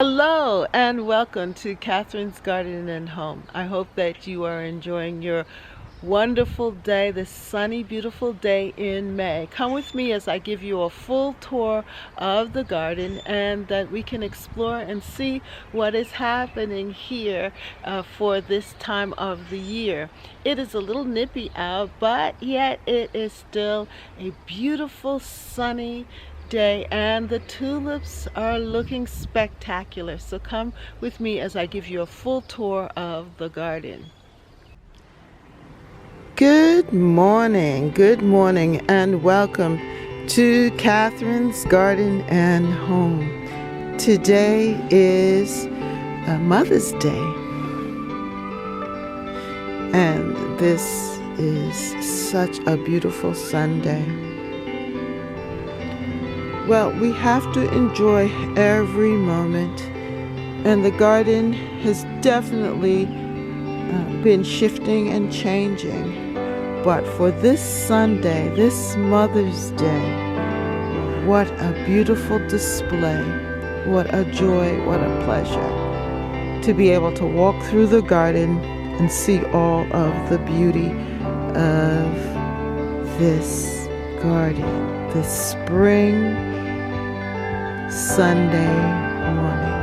Hello and welcome to Catherine's Garden and Home. I hope that you are enjoying your wonderful day, this sunny, beautiful day in May. Come with me as I give you a full tour of the garden and that we can explore and see what is happening here for this time of the year. It is a little nippy out, but yet it is still a beautiful, sunny day, and the tulips are looking spectacular. So come with me as I give you a full tour of the garden. Good morning, and welcome to Catherine's Garden and Home. Today is Mother's Day, and this is such a beautiful Sunday. Well, we have to enjoy every moment, and the garden has definitely been shifting and changing. But for this Sunday, this Mother's Day, what a beautiful display, what a joy, what a pleasure to be able to walk through the garden and see all of the beauty of this garden, this spring Sunday morning.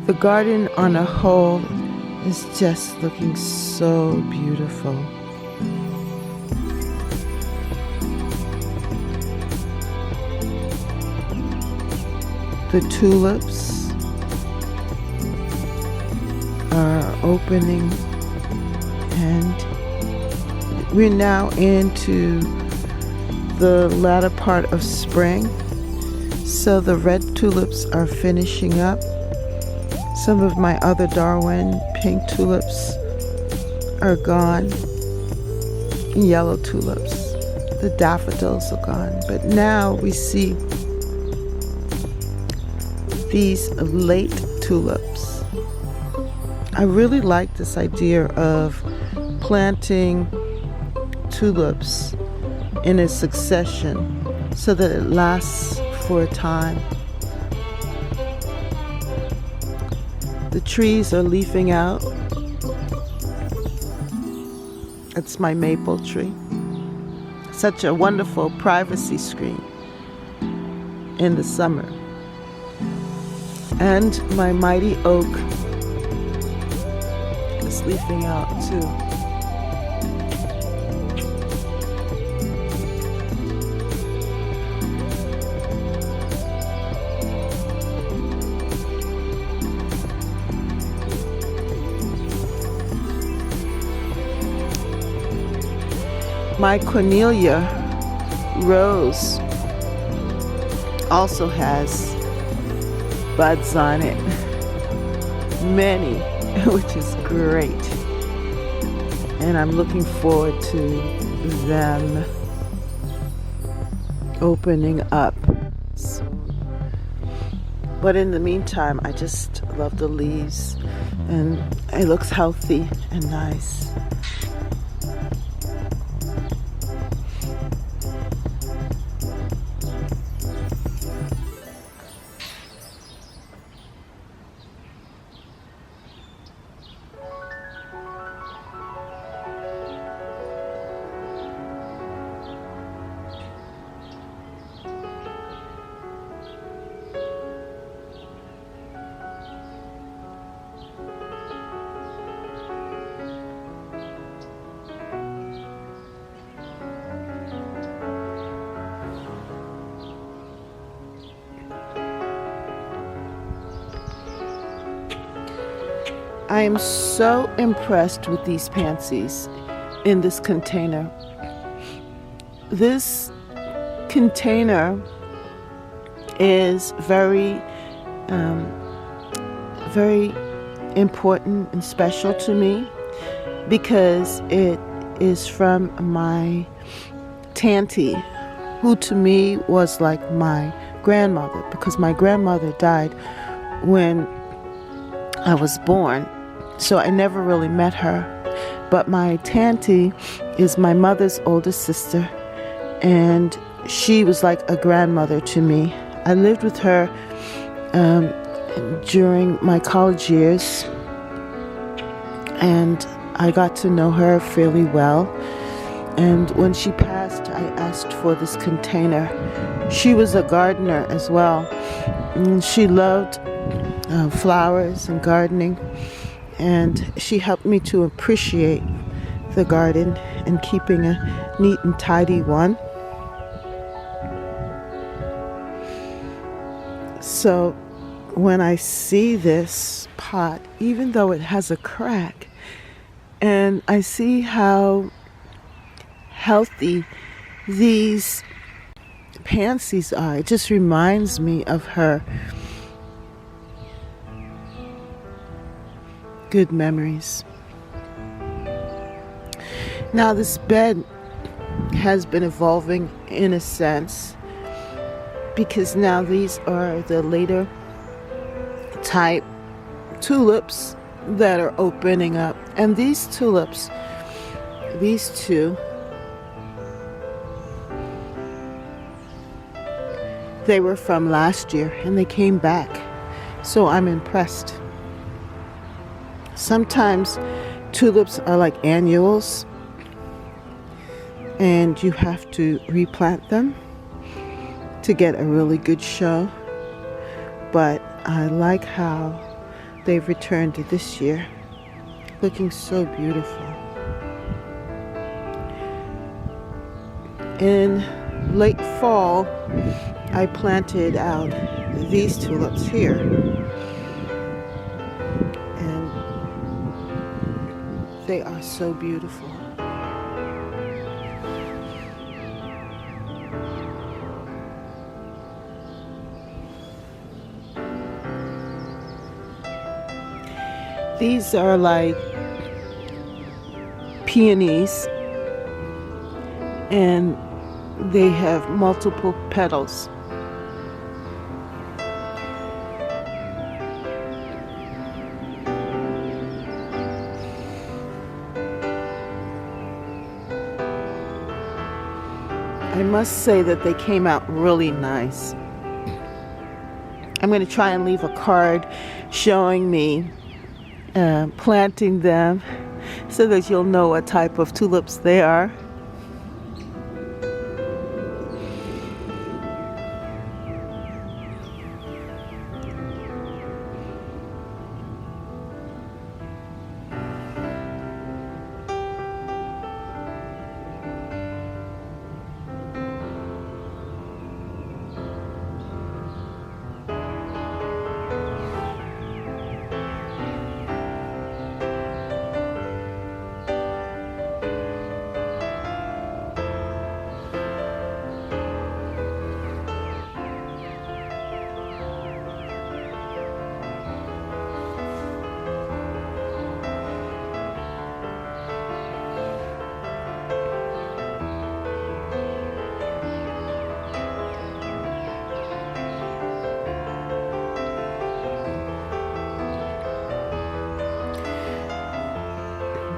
The garden on a whole is just looking so beautiful. The tulips are opening, and we're now into the latter part of spring. So the red tulips are finishing up. Some of my other Darwin pink tulips are gone. Yellow tulips, the daffodils are gone. But now we see these late tulips. I really like this idea of planting tulips in a succession so that it lasts for a time. The trees are leafing out. It's my maple tree. Such a wonderful privacy screen in the summer. And my mighty oak is leafing out too. My Cornelia rose also has buds on it, many, which is great. And I'm looking forward to them opening up soon. But in the meantime, I just love the leaves, and it looks healthy and nice. I am so impressed with these pansies in this container. This container is very very important and special to me because it is from my Tanty, who to me was like my grandmother, because my grandmother died when I was born, so I never really met her. But my Tanty is my mother's oldest sister, and she was like a grandmother to me. I lived with her during my college years, and I got to know her fairly well. And when she passed, I asked for this container. She was a gardener as well, and she loved flowers and gardening, and she helped me to appreciate the garden and keeping a neat and tidy one. So when I see this pot, even though it has a crack, and I see how healthy these pansies are, it just reminds me of her. Good memories. Now this bed has been evolving in a sense, because now these are the later type tulips that are opening up. And these tulips, these two, they were from last year and they came back. So I'm impressed. Sometimes tulips are like annuals and you have to replant them to get a really good show. But I like how they've returned this year, looking so beautiful. In late fall, I planted out these tulips here, and they are so beautiful. These are like peonies, and they have multiple petals. I must say that they came out really nice. I'm going to try and leave a card showing me planting them so that you'll know what type of tulips they are.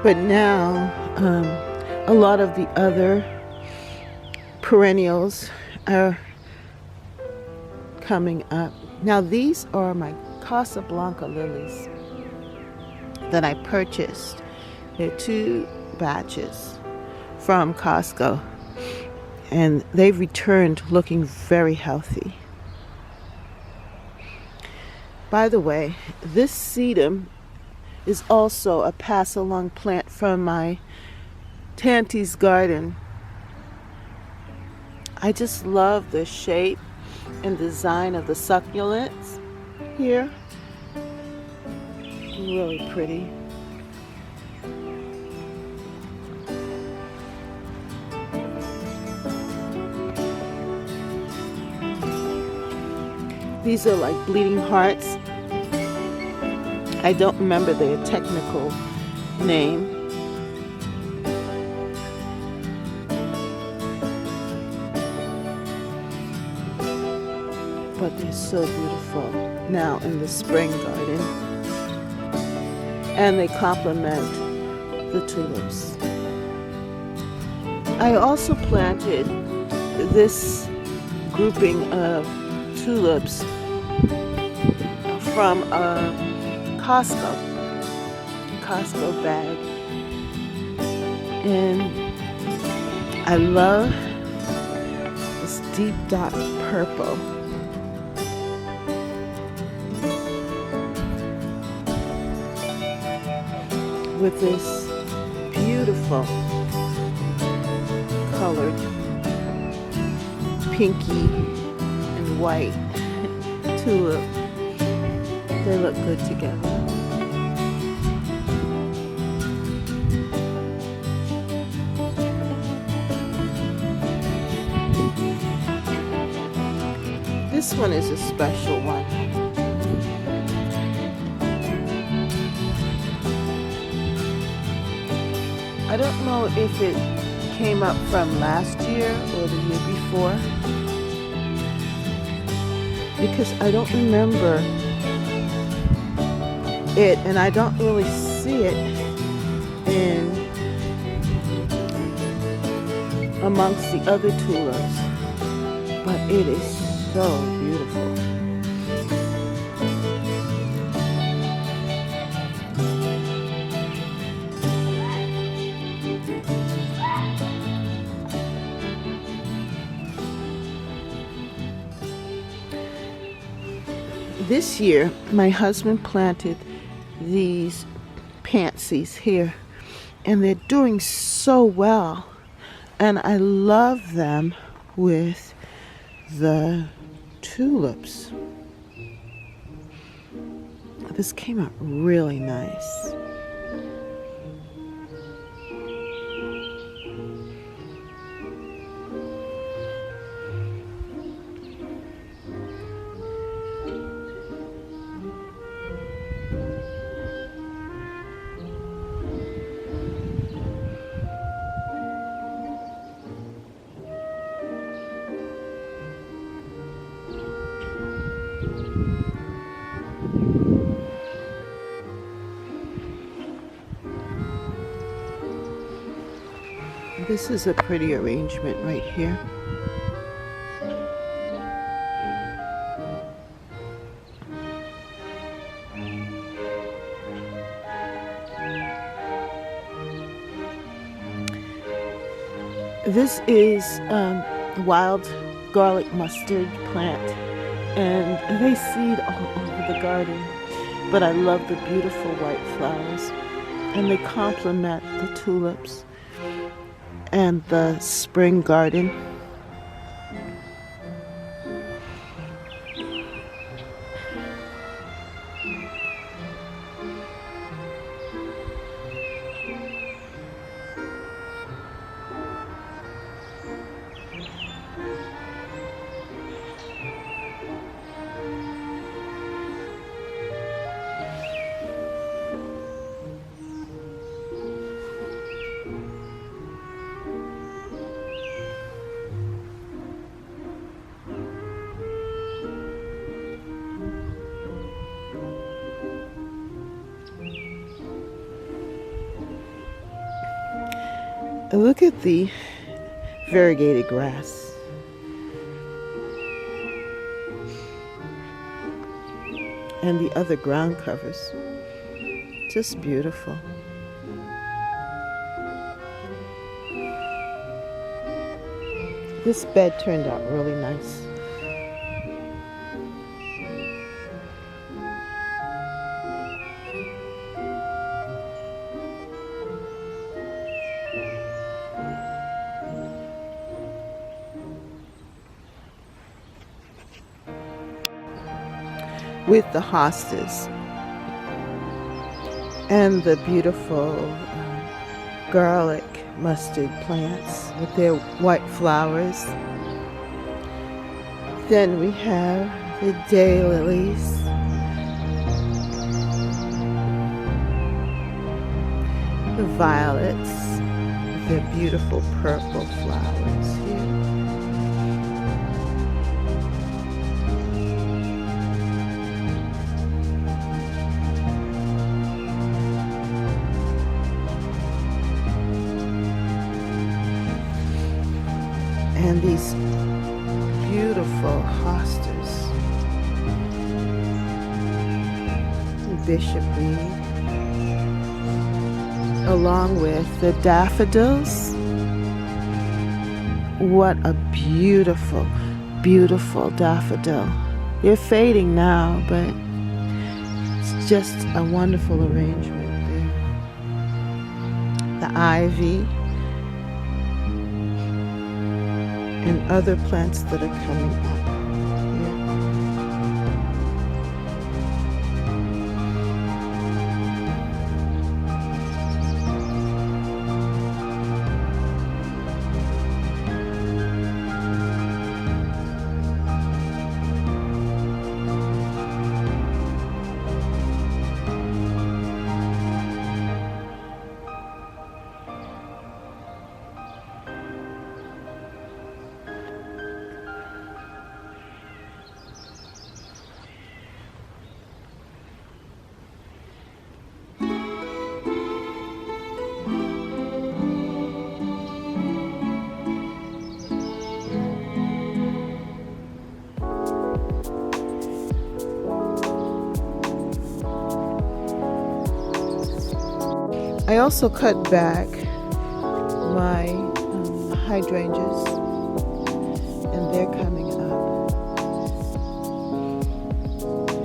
But now, a lot of the other perennials are coming up. Now these are my Casablanca lilies that I purchased. They're 2 batches from Costco, and they've returned looking very healthy. By the way, this sedum is also a pass-along plant from my Tanty's garden. I just love the shape and design of the succulents here. Really pretty. These are like bleeding hearts. I don't remember their technical name. But they're so beautiful now in the spring garden. And they complement the tulips. I also planted this grouping of tulips from a Costco bag, and I love this deep dark purple. With this beautiful colored pinky and white tulip. They look good together. This one is a special one. I don't know if it came up from last year or the year before, because I don't remember it, and I don't really see it in amongst the other tulips, but it is so beautiful. This year, my husband planted these pansies here, and they're doing so well. And I love them with the tulips. This came out really nice. This is a pretty arrangement right here. This is wild garlic mustard plant, and they seed all over the garden. But I love the beautiful white flowers, and they complement the tulips and the spring garden. Look at the variegated grass. And the other ground covers. Just beautiful. This bed turned out really nice. With the hostas. And the beautiful garlic mustard plants with their white flowers. Then we have the daylilies, the violets with their beautiful purple flowers here. And these beautiful hostas, bishop weed, along with the daffodils. What a beautiful, beautiful daffodil. They're fading now, but it's just a wonderful arrangement there. The ivy and other plants that are coming up here. I also cut back my hydrangeas, and they're coming up,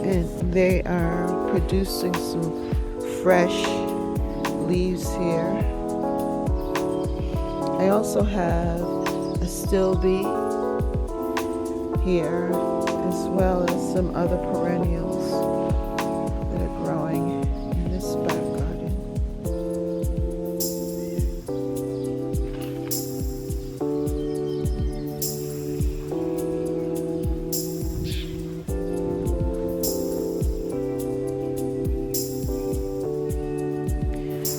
and they are producing some fresh leaves here. I also have a stilby here, as well as some other perennials that are growing in this back garden.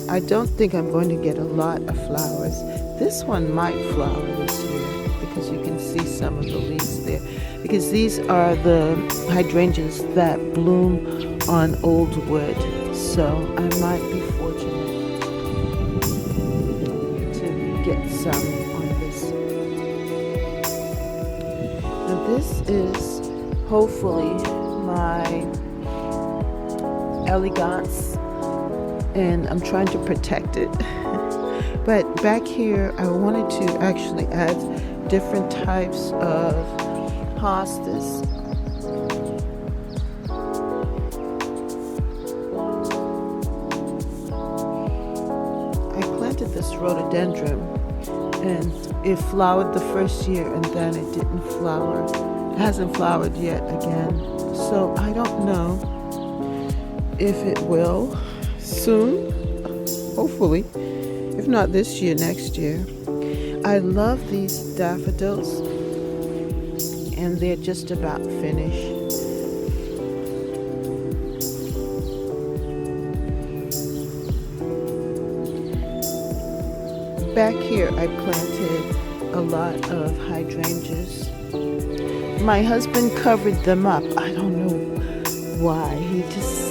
I don't think I'm going to get a lot of flowers. This one might flower this year because you can see some of the leaves there. Because these are the hydrangeas that bloom on old wood. So I might be fortunate to get some on this. Now this is hopefully my elegance, and I'm trying to protect it. But back here, I wanted to actually add different types of hostas. I planted this rhododendron, and it flowered the first year, and then it didn't flower. It hasn't flowered yet again. So I don't know if it will soon, hopefully, if not this year, next year. I love these daffodils, and they're just about finished. Back here I planted a lot of hydrangeas. My husband covered them up. I don't know why. He just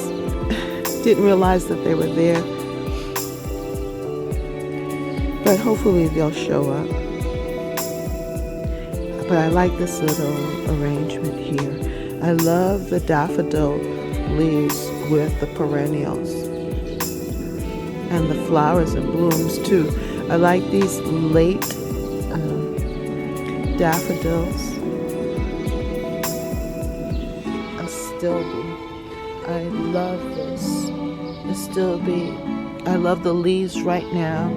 didn't realize that they were there, but hopefully they'll show up. But I like this little arrangement here. I love the daffodil leaves with the perennials and the flowers and blooms too. I like these late daffodils. A stilby. I love this. The stilby. I love the leaves right now,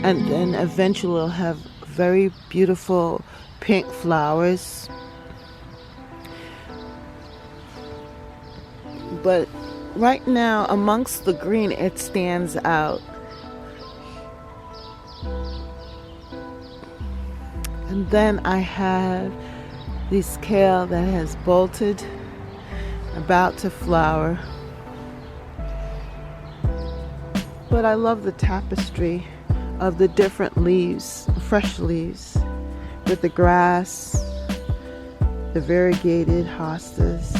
and then eventually I'll have very beautiful pink flowers. But right now amongst the green it stands out. And then I have this kale that has bolted, about to flower. But I love the tapestry of the different leaves, fresh leaves, with the grass, the variegated hostas,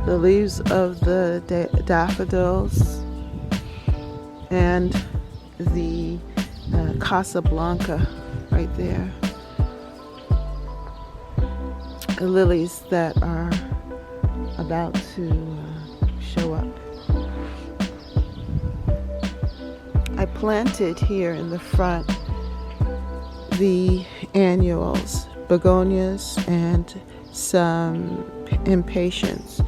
the leaves of the daffodils, and the Casablanca right there. The lilies that are about to show up. I planted here in the front the annuals, begonias, and some impatiens.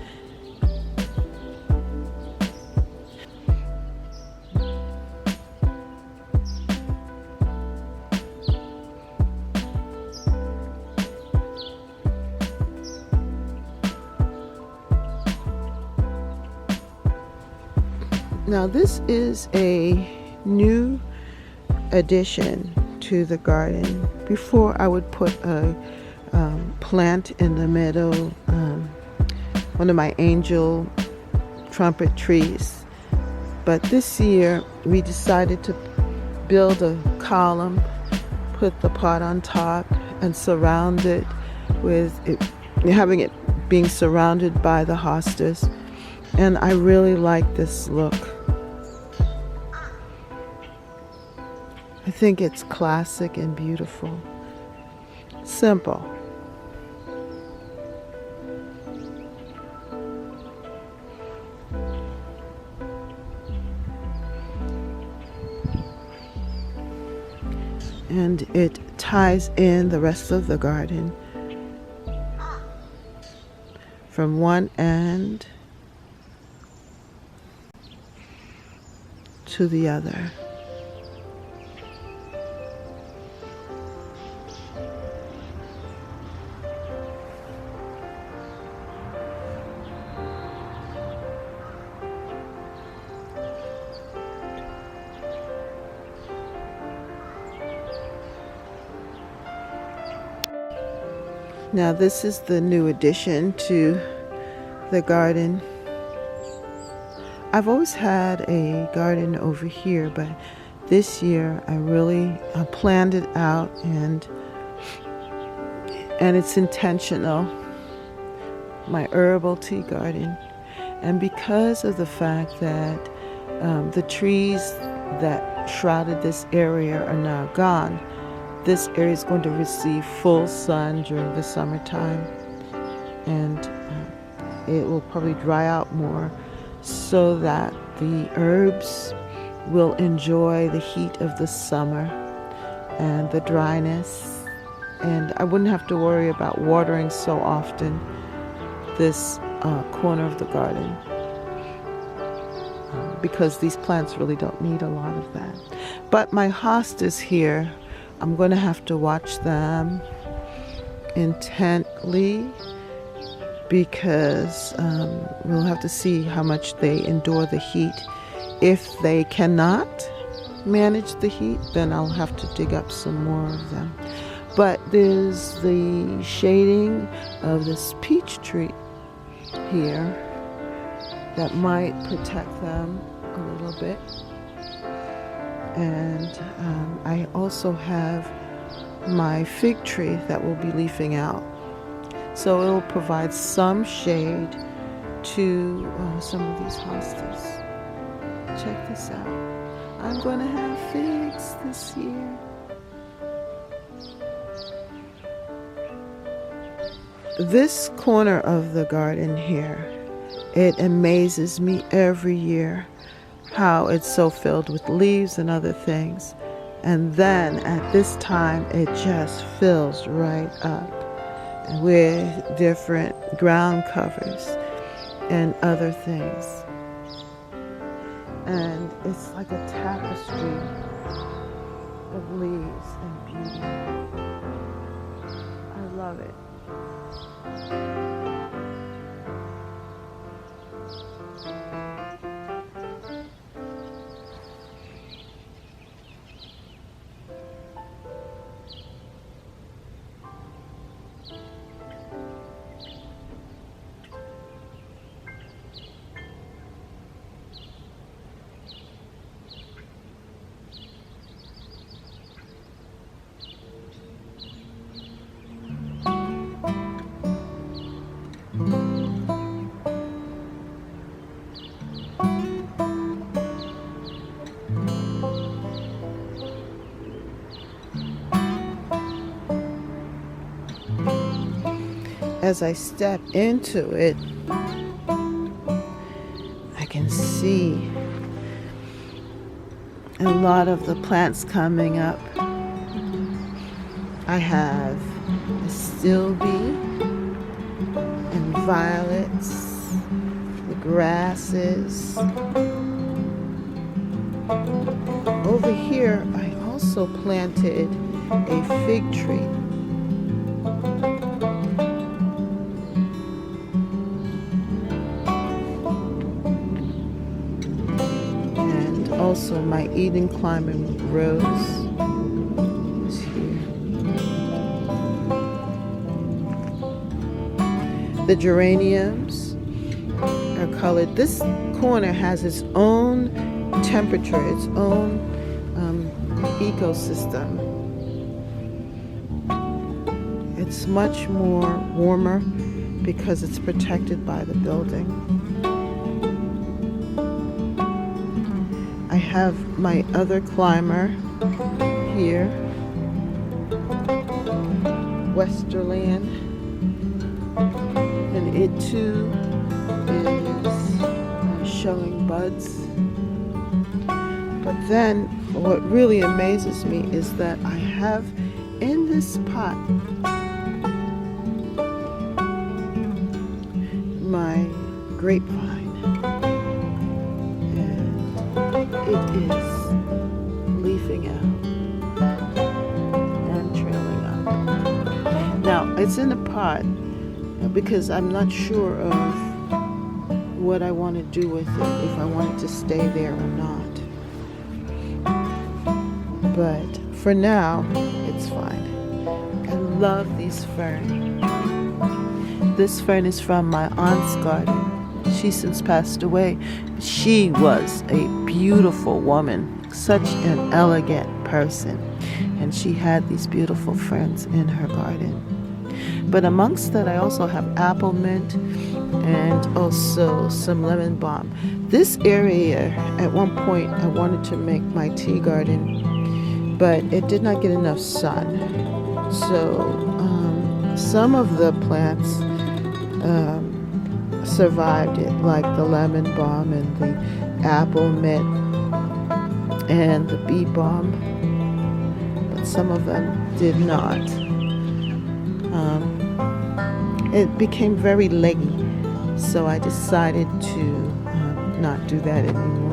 Now this is a new addition to the garden. Before I would put a plant in the middle, one of my angel trumpet trees. But this year we decided to build a column, put the pot on top, and surround it with it, having it being surrounded by the hostas. And I really like this look. I think it's classic and beautiful. Simple. And it ties in the rest of the garden from one end to the other. Now this is the new addition to the garden. I've always had a garden over here, but this year I really planned it out, and it's intentional. My herbal tea garden. And because of the fact that the trees that shrouded this area are now gone, this area is going to receive full sun during the summertime, and it will probably dry out more so that the herbs will enjoy the heat of the summer and the dryness, and I wouldn't have to worry about watering so often this corner of the garden, because these plants really don't need a lot of that. But my hostas here, I'm going to have to watch them intently, because we'll have to see how much they endure the heat. If they cannot manage the heat, then I'll have to dig up some more of them. But there's the shading of this peach tree here that might protect them a little bit. And I also have my fig tree that will be leafing out. So it will provide some shade to some of these hostas. Check this out. I'm going to have figs this year. This corner of the garden here, it amazes me every year how it's so filled with leaves and other things. And then at this time, it just fills right up with different ground covers and other things. And it's like a tapestry of leaves and beauty. I love it. as I step into it, I can see a lot of the plants coming up. I have a stilby and violets, the grasses. Over here, I also planted a fig tree. And also my Eden climbing rose is here. The geraniums are colored. This corner has its own temperature, its own ecosystem. It's much more warmer because it's protected by the building. I have my other climber here, Westerland, and it too is showing buds. But then what really amazes me is that I have in this pot my grapevine, and it is leafing out and trailing up. Now it's in a pot because I'm not sure of what I want to do with it, if I want it to stay there or not. But for now, it's fine. I love these ferns. This fern is from my aunt's garden. She's since passed away. She was a beautiful woman, such an elegant person, and she had these beautiful ferns in her garden. But amongst that, I also have apple mint and also some lemon balm. This area, at one point, I wanted to make my tea garden, but it did not get enough sun. So some of the plants survived it, like the lemon balm and the apple mint and the bee balm, but some of them did not. It became very leggy, so I decided to not do that anymore.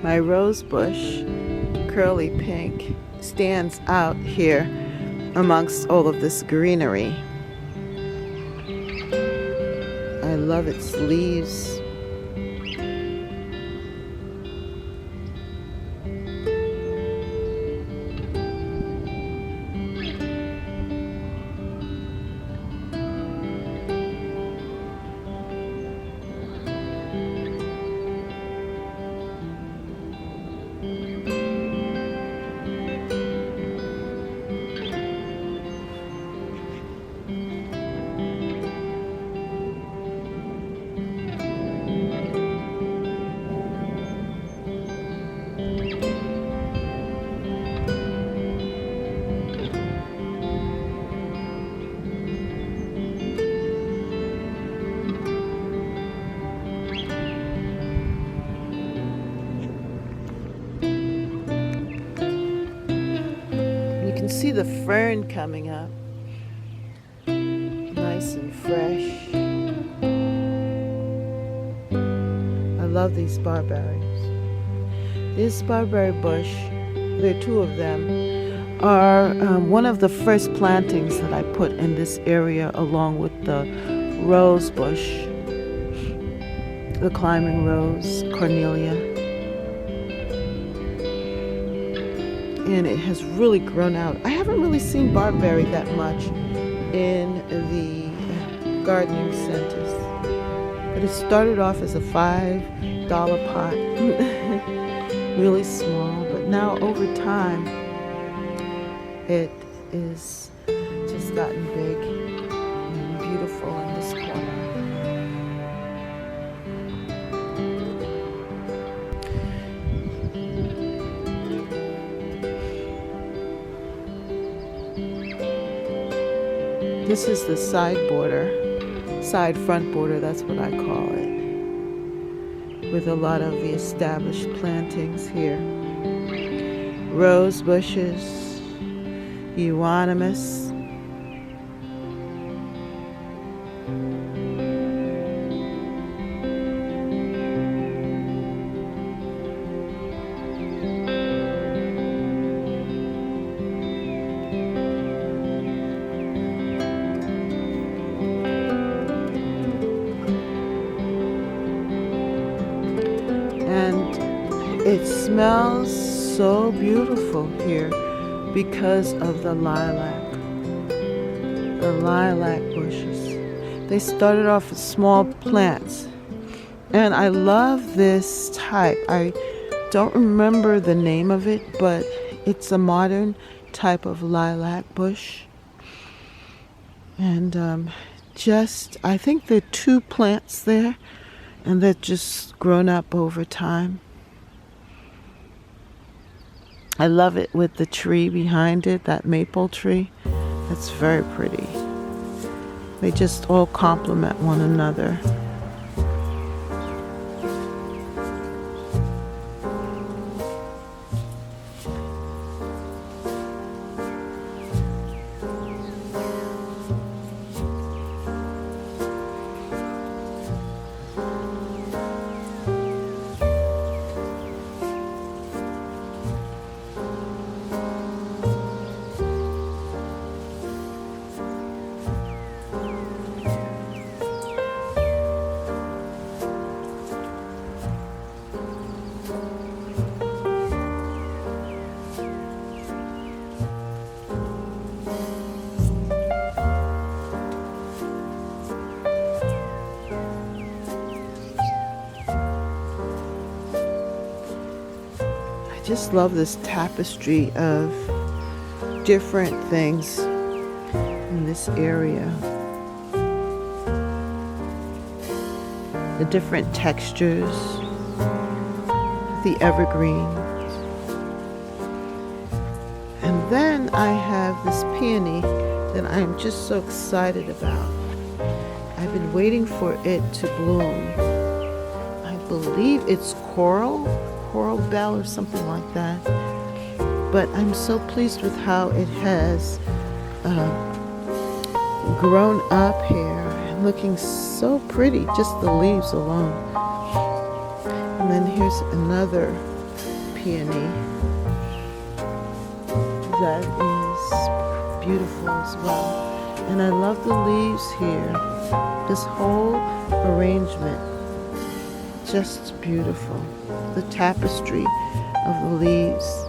My rose bush, curly pink, stands out here amongst all of this greenery. I love its leaves. See the fern coming up, nice and fresh. I love these barberries. This barberry bush, there are two of them, are one of the first plantings that I put in this area along with the rose bush, the climbing rose, Cornelia. And it has really grown out. I haven't really seen barberry that much in the gardening centers. But it started off as a $5 pot, really small, but now over time it is just gotten big and beautiful in this corner. This is the side front border, that's what I call it, with a lot of the established plantings here. Rose bushes, euonymus, and it smells so beautiful here because of the lilac bushes. They started off as small plants, and I love this type. I don't remember the name of it, but it's a modern type of lilac bush. And I think there are 2 plants there, and they've just grown up over time. I love it with the tree behind it, that maple tree. That's very pretty. They just all complement one another. I just love this tapestry of different things in this area. The different textures, the evergreens. And then I have this peony that I'm just so excited about. I've been waiting for it to bloom. I believe it's coral bell or something like that. But I'm so pleased with how it has grown up here and looking so pretty, just the leaves alone. And then here's another peony that is beautiful as well. And I love the leaves here. This whole arrangement, just beautiful. The tapestry of the leaves.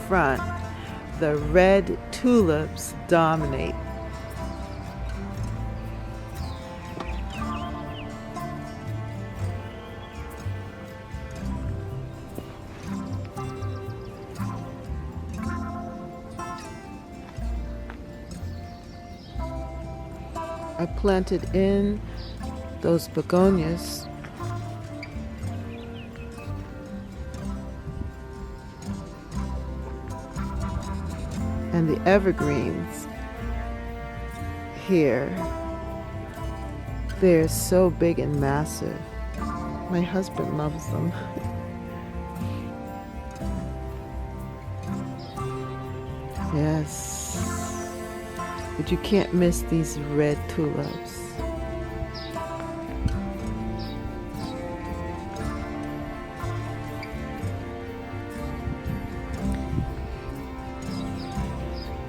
front, the red tulips dominate. I planted in those begonias. And the evergreens here, they're so big and massive. My husband loves them. Yes, but you can't miss these red tulips.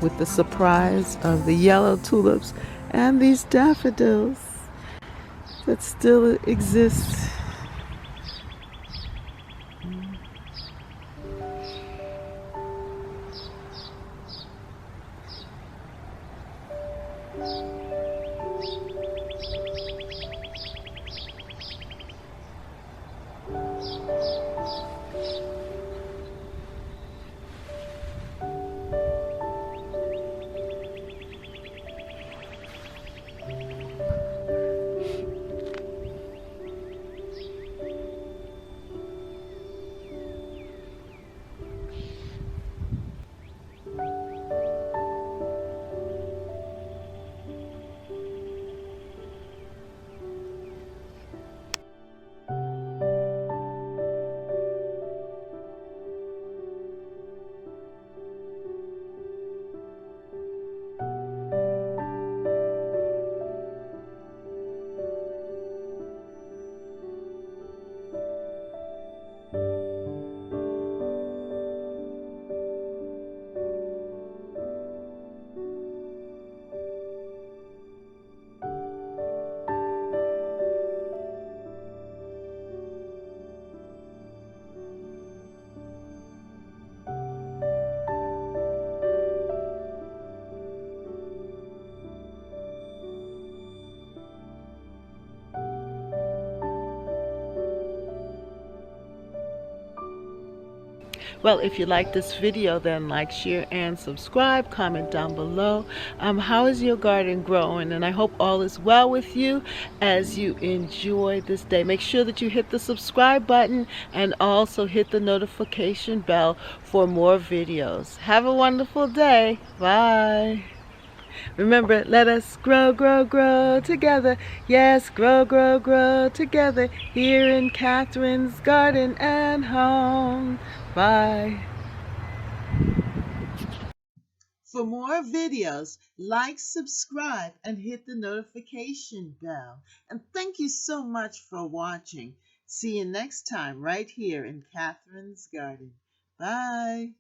With the surprise of the yellow tulips and these daffodils that still exist. Well, if you like this video, then like, share, and subscribe. Comment down below. How is your garden growing? And I hope all is well with you as you enjoy this day. Make sure that you hit the subscribe button and also hit the notification bell for more videos. Have a wonderful day. Bye. Remember, let us grow, grow, grow together. Yes, grow, grow, grow together here in Catherine's garden and home. Bye. For more videos, like, subscribe, and hit the notification bell. And thank you so much for watching. See you next time right here in Catherine's garden. Bye.